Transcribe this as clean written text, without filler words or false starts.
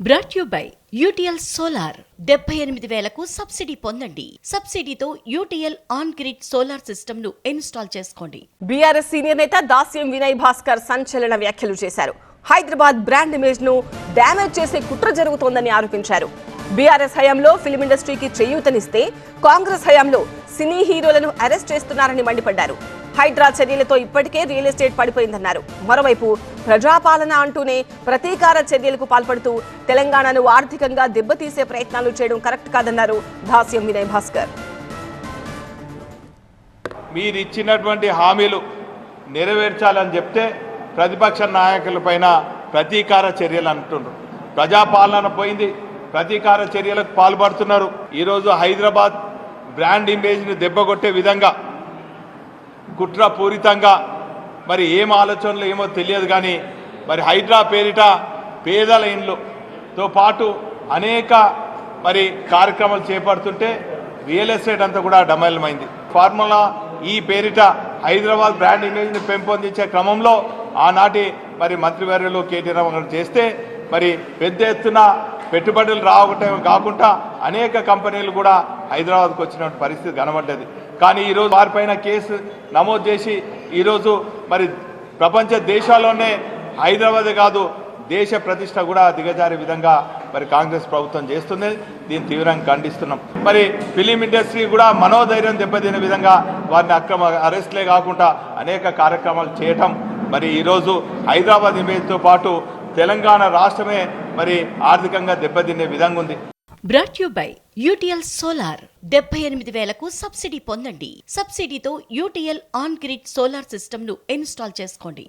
Brought you by UTL solar 78,000కు subsidy పొందండి. సబ్సిడీతో UTL on grid solar system ను ఇన్స్టాల్ చేసుకోండి. బీఆర్ఎస్ సీనియర్ నేత దాస్యం వినయ్ భాస్కర్ సంచలన వ్యాఖ్యలు చేశారు. హైదరాబాద్ బ్రాండ్ ఇమేజ్ ను డ్యామేజ్ చేసే కుట్ర జరుగుతోందని ఆరోపించారు. బీఆర్ఎస్ హయాంలో ఫిల్మ్ ఇండస్ట్రీకి చేయూతనిస్తే కాంగ్రెస్ హయాంలో సినీ హీరోలను అరెస్ట్ చేస్తున్నారని మండిపడ్డారు. హైడ్రా చర్యలతో ఇప్పటికే రియల్ ఎస్టేట్ పడిపోయిందన్నారు. మరోవైపు ప్రజాపాలన అంటూనే ప్రతీకార చర్యలకు పాల్పడుతూ తెలంగాణను ఆర్థికంగా దెబ్బతీసే ప్రయత్నాలు చేయడం కరెక్ట్ కాదన్నారు దాస్యం వినయ్ భాస్కర్. మీరిచ్చినటువంటి హామీలు నెరవేర్చాలని చెప్తే ప్రతిపక్ష నాయకులపైన ప్రతీకార చర్యలు అంటున్నారు. ప్రజాపాలన పోయింది, ప్రతీకార చర్యలకు పాల్పడుతున్నారు. ఈరోజు హైదరాబాద్ బ్రాండ్ ఇమేజ్ని దెబ్బకొట్టే విధంగా కుట్రపూరితంగా మరి ఏం ఆలోచనలు ఏమో తెలియదు కానీ మరి హైడ్రా పేరిట పేదల ఇండ్లతో పాటు అనేక మరి కార్యక్రమాలు చేపడుతుంటే రియల్ ఎస్టేట్ అంతా కూడా డమైలమైంది. ఫార్ములా ఈ పేరిట హైదరాబాద్ బ్రాండ్ ఇమేజ్ని పెంపొందించే క్రమంలో ఆనాటి మరి మంత్రివర్యులు కేటీ రామారావు చేస్తే మరి పెద్ద ఎత్తున పెట్టుబడులు రావటం కాకుండా అనేక కంపెనీలు కూడా హైదరాబాద్కు వచ్చిన పరిస్థితి కనబడ్డది. కానీ ఈరోజు వారిపైన కేసు నమోదు చేసి ఈరోజు మరి ప్రపంచ దేశాల్లోనే హైదరాబాద్ కాదు దేశ ప్రతిష్ట కూడా దిగజారే విధంగా మరి కాంగ్రెస్ ప్రభుత్వం చేస్తుంది. దీన్ని తీవ్రంగా ఖండిస్తున్నాం. మరి ఫిలిం ఇండస్ట్రీ కూడా మనోధైర్యం దెబ్బతినే విధంగా వారిని అక్రమ అరెస్ట్లే కాకుండా అనేక కార్యక్రమాలు చేయటం మరి ఈరోజు హైదరాబాద్ ఇమేజ్తో పాటు తెలంగాణ రాష్ట్రమే మరి ఆర్థికంగా దెబ్బతినే విధంగా ఉంది. Brought you by UTL solar 78,000కు సబ్సిడీ పొందండి. సబ్సిడీతో UTL on grid solar system ను ఇన్స్టాల్ చేసుకోండి.